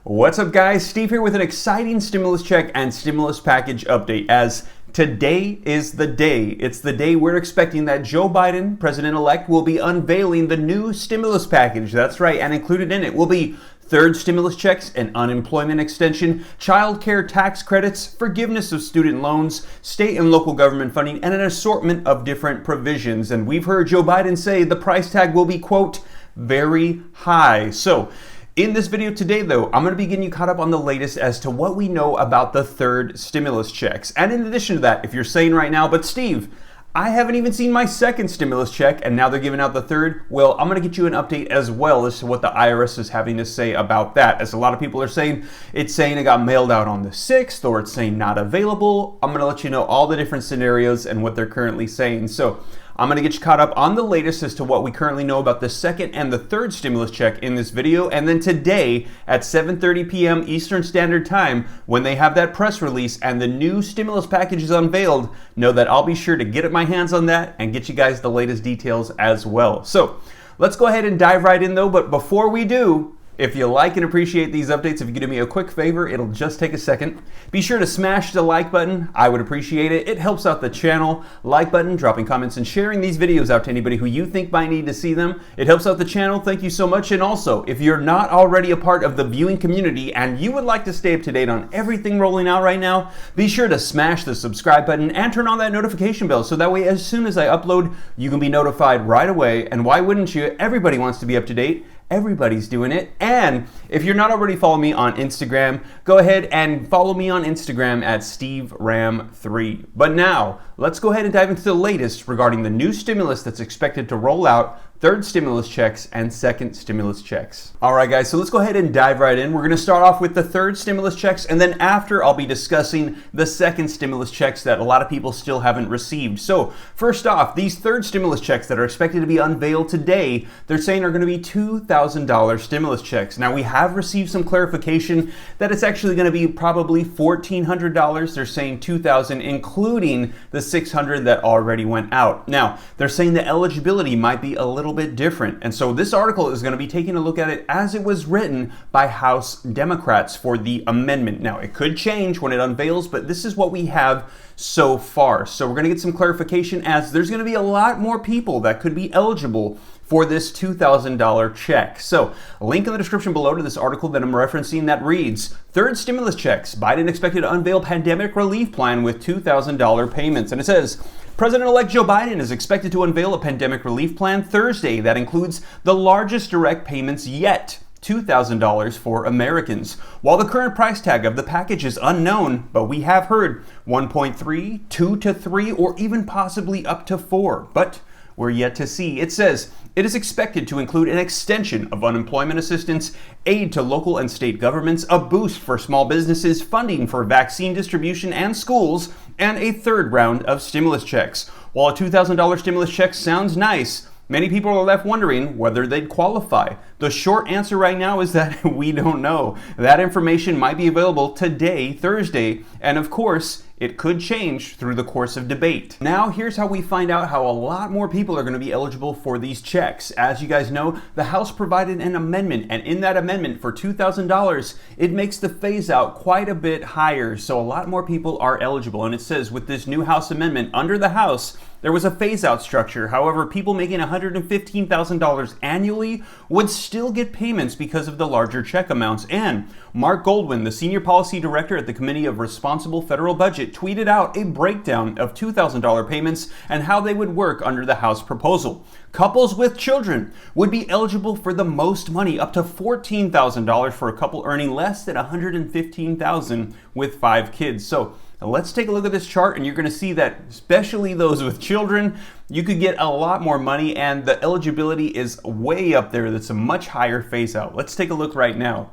What's up, guys? Steve here with an exciting stimulus check and stimulus package update, as today is the day. It's the day we're expecting that Joe Biden, president-elect, will be unveiling the new stimulus package. That's right, and included in it will be third stimulus checks, an unemployment extension, child care tax credits, forgiveness of student loans, state and local government funding, and an assortment of different provisions. And we've heard Joe Biden say the price tag will be, quote, very high. So in this video today, though, I'm going to be getting you caught up on the latest as to what we know about the third stimulus checks. And in addition to that, if you're saying right now, but Steve, I haven't even seen my second stimulus check and now they're giving out the third, well, I'm going to get you an update as well as to what the IRS is having to say about that. As a lot of people are saying, it's saying it got mailed out on the 6th, or it's saying not available. I'm going to let you know all the different scenarios and what they're currently saying. So I'm going to get you caught up on the latest as to what we currently know about the second and the third stimulus check in this video. And then today at 7:30 p.m. Eastern Standard Time, when they have that press release and the new stimulus package is unveiled, know that I'll be sure to get my hands on that and get you guys the latest details as well. So let's go ahead and dive right in, though. But before we do, if you like and appreciate these updates, if you could do me a quick favor, it'll just take a second. Be sure to smash the like button. I would appreciate it. It helps out the channel. Like button, dropping comments, and sharing these videos out to anybody who you think might need to see them. It helps out the channel. Thank you so much. And also, if you're not already a part of the viewing community and you would like to stay up to date on everything rolling out right now, be sure to smash the subscribe button and turn on that notification bell so that way as soon as I upload, you can be notified right away. And why wouldn't you? Everybody wants to be up to date. Everybody's doing it. And if you're not already following me on Instagram, go ahead and follow me on Instagram at SteveRam3. But now, let's go ahead and dive into the latest regarding the new stimulus that's expected to roll out, third stimulus checks and second stimulus checks. All right, guys, so let's go ahead and dive right in. We're going to start off with the third stimulus checks, and then after I'll be discussing the second stimulus checks that a lot of people still haven't received. So first off, these third stimulus checks that are expected to be unveiled today, they're saying are going to be $2,000 stimulus checks. Now, we have received some clarification that it's actually going to be probably $1,400. They're saying $2,000, including the $600 that already went out. Now, they're saying the eligibility might be a little bit different. And so this article is going to be taking a look at it as it was written by House Democrats for the amendment. Now, it could change when it unveils, but this is what we have so far. So we're going to get some clarification, as there's going to be a lot more people that could be eligible for this $2,000 check. So a link in the description below to this article that I'm referencing that reads, third stimulus checks, Biden expected to unveil pandemic relief plan with $2,000 payments. And it says, President-elect Joe Biden is expected to unveil a pandemic relief plan Thursday that includes the largest direct payments yet, $2,000 for Americans. While the current price tag of the package is unknown, but we have heard 1.3, 2 to 3, or even possibly up to 4. But we're yet to see. It says it is expected to include an extension of unemployment assistance, aid to local and state governments, a boost for small businesses, funding for vaccine distribution and schools, and a third round of stimulus checks. While a $2,000 stimulus check sounds nice, many people are left wondering whether they'd qualify. The short answer right now is that we don't know. That information might be available today, Thursday, and of course, it could change through the course of debate. Now, here's how we find out how a lot more people are going to be eligible for these checks. As you guys know, the House provided an amendment, and in that amendment for $2,000, it makes the phase out quite a bit higher. So a lot more people are eligible. And it says with this new House amendment under the House, there was a phase out structure. However, people making $115,000 annually would still get payments because of the larger check amounts. And Mark Goldwyn, the senior policy director at the Committee of Responsible Federal Budget, tweeted out a breakdown of $2,000 payments and how they would work under the House proposal. Couples with children would be eligible for the most money, up to $14,000 for a couple earning less than $115,000 with 5 kids. So let's take a look at this chart, and you're going to see that especially those with children, you could get a lot more money, and the eligibility is way up there. That's a much higher phase out. Let's take a look right now.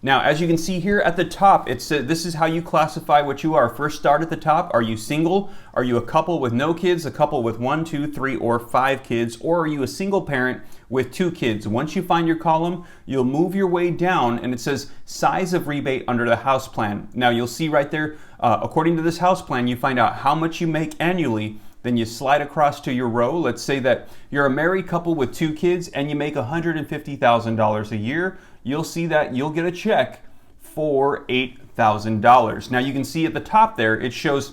Now, as you can see here at the top, it says this is how you classify what you are. First, start at the top. Are you single? Are you a couple with no kids? A couple with 1, 2, 3, or 5 kids? Or are you a single parent with 2 kids? Once you find your column, you'll move your way down, and it says size of rebate under the House plan. Now, you'll see right there, according to this House plan, you find out how much you make annually. Then you slide across to your row. Let's say that you're a married couple with 2 kids and you make $150,000 a year. you'll see that you'll get a check for $8,000. Now you can see at the top there, it shows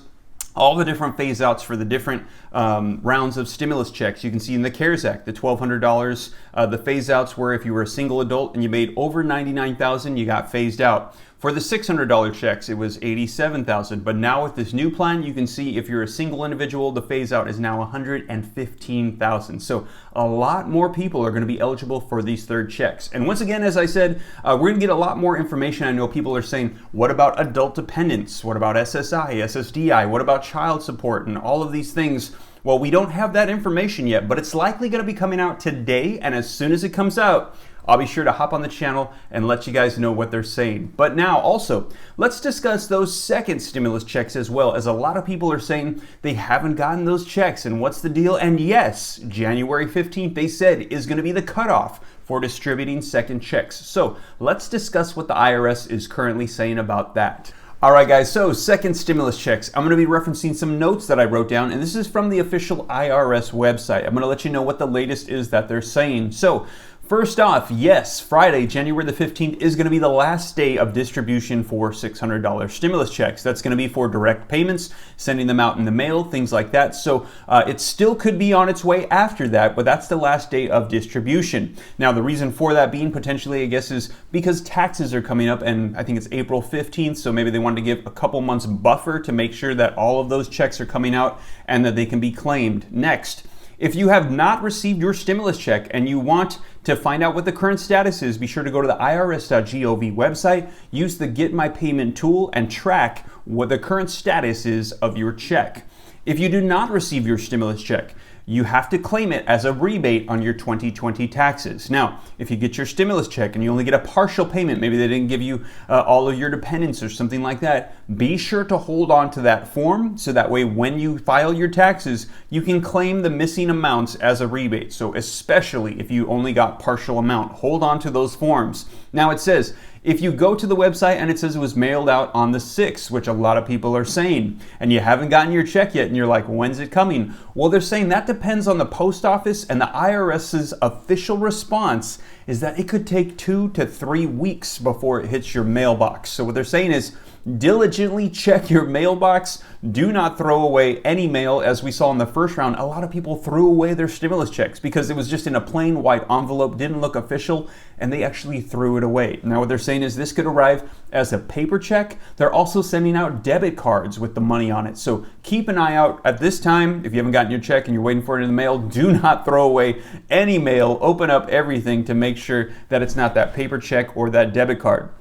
all the different phase outs for the different rounds of stimulus checks. You can see in the CARES Act, the $1,200, the phase outs were if you were a single adult and you made over $99,000, you got phased out. For the $600 checks, it was $87,000. But now with this new plan, you can see if you're a single individual, the phase out is now $115,000. So a lot more people are going to be eligible for these third checks. And once again, as I said, we're going to get a lot more information. I know people are saying, what about adult dependents? What about SSI, SSDI? What about child support and all of these things? Well, we don't have that information yet, but it's likely going to be coming out today. And as soon as it comes out, I'll be sure to hop on the channel and let you guys know what they're saying. But now also, let's discuss those second stimulus checks as well, as a lot of people are saying they haven't gotten those checks and what's the deal? And yes, January 15th, they said, is going to be the cutoff for distributing second checks. So let's discuss what the IRS is currently saying about that. All right, guys, so second stimulus checks. I'm going to be referencing some notes that I wrote down, and this is from the official IRS website. I'm going to let you know what the latest is that they're saying. So first off, yes, Friday, January the 15th is going to be the last day of distribution for $600 stimulus checks. That's going to be for direct payments, sending them out in the mail, things like that. So it still could be on its way after that, but that's the last day of distribution. Now, the reason for that being potentially, I guess, is because taxes are coming up, and I think it's April 15th, so maybe they wanted to give a couple months buffer to make sure that all of those checks are coming out and that they can be claimed. Next, if you have not received your stimulus check and you want to find out what the current status is, be sure to go to the IRS.GOV website, use the Get My Payment tool, and track what the current status is of your check. If you do not receive your stimulus check, you have to claim it as a rebate on your 2020 taxes. Now, if you get your stimulus check and you only get a partial payment, maybe they didn't give you all of your dependents or something like that, be sure to hold on to that form so that way when you file your taxes, you can claim the missing amounts as a rebate. So especially if you only got partial amount, hold on to those forms. Now it says, if you go to the website and it says it was mailed out on the 6th, which a lot of people are saying, and you haven't gotten your check yet and you're like, when's it coming? Well, they're saying that depends on the post office, and the IRS's official response is that it could take 2 to 3 weeks before it hits your mailbox. So what they're saying is diligently check your mailbox. Do not throw away any mail. As we saw in the first round, a lot of people threw away their stimulus checks because it was just in a plain white envelope, didn't look official, and they actually threw it away. Now what they're saying is this could arrive as a paper check. They're also sending out debit cards with the money on it. So keep an eye out at this time. If you haven't gotten your check and you're waiting for it in the mail, do not throw away any mail. Open up everything to make sure that it's not that paper check or that debit card.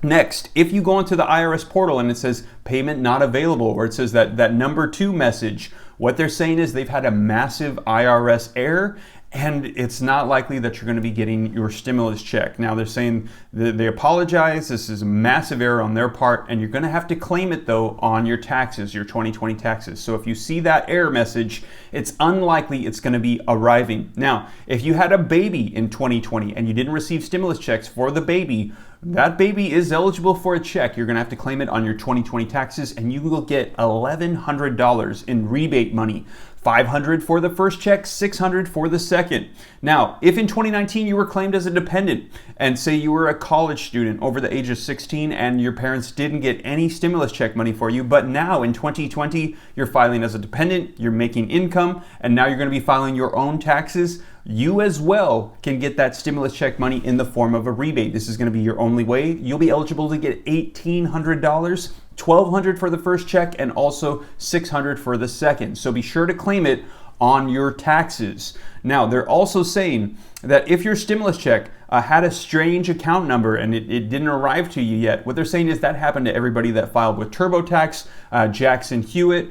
Next, if you go into the IRS portal and it says payment not available, or it says that number 2 message, what they're saying is they've had a massive IRS error and it's not likely that you're going to be getting your stimulus check. Now they're saying that they apologize. This is a massive error on their part, and you're going to have to claim it though on your taxes, your 2020 taxes. So if you see that error message, it's unlikely it's going to be arriving. Now, if you had a baby in 2020 and you didn't receive stimulus checks for the baby, that baby is eligible for a check. You're going to have to claim it on your 2020 taxes, and you will get $1,100 in rebate money. $500 for the first check, $600 for the second. Now, if in 2019 you were claimed as a dependent, and say you were a college student over the age of 16 and your parents didn't get any stimulus check money for you, but now in 2020 you're filing as a dependent, you're making income, and now you're going to be filing your own taxes, you as well can get that stimulus check money in the form of a rebate. This is going to be your only way. You'll be eligible to get $1,800, $1,200 for the first check, and also $600 for the second. So be sure to claim it on your taxes. Now, they're also saying that if your stimulus check had a strange account number and it didn't arrive to you yet, what they're saying is that happened to everybody that filed with TurboTax, Jackson Hewitt,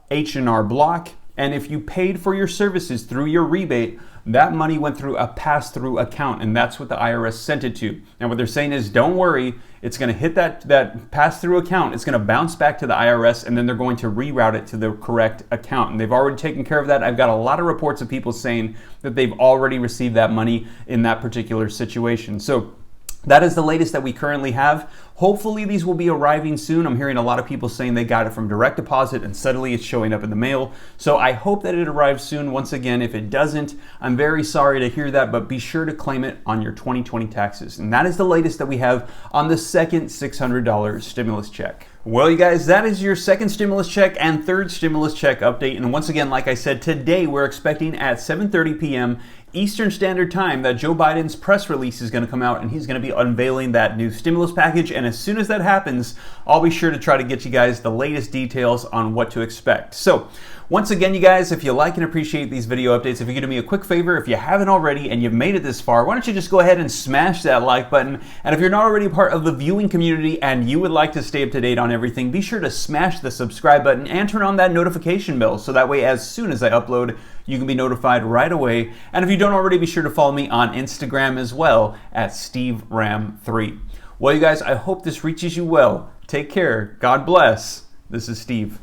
H&R Block, and if you paid for your services through your rebate, that money went through a pass-through account, and that's what the IRS sent it to. And what they're saying is, don't worry, it's going to hit that pass-through account. It's going to bounce back to the IRS, and then they're going to reroute it to the correct account. And they've already taken care of that. I've got a lot of reports of people saying that they've already received that money in that particular situation. So That is the latest that we currently have. Hopefully these will be arriving soon. I'm hearing a lot of people saying they got it from direct deposit and suddenly it's showing up in the mail. So I hope that it arrives soon. Once again, if it doesn't, I'm very sorry to hear that, but be sure to claim it on your 2020 taxes. And that is the latest that we have on the second $600 stimulus check. Well, you guys, that is your second stimulus check and third stimulus check update. And once again, like I said, today we're expecting at 7:30 p.m. Eastern Standard Time that Joe Biden's press release is going to come out and he's going to be unveiling that new stimulus package. And as soon as that happens, I'll be sure to try to get you guys the latest details on what to expect. So once again, you guys, if you like and appreciate these video updates, if you could do me a quick favor, if you haven't already and you've made it this far, why don't you just go ahead and smash that like button. And if you're not already part of the viewing community and you would like to stay up to date on everything, be sure to smash the subscribe button and turn on that notification bell so that way as soon as I upload, you can be notified right away. And if you don't already, be sure to follow me on Instagram as well at SteveRam3. Well, you guys, I hope this reaches you well. Take care. God bless. This is Steve.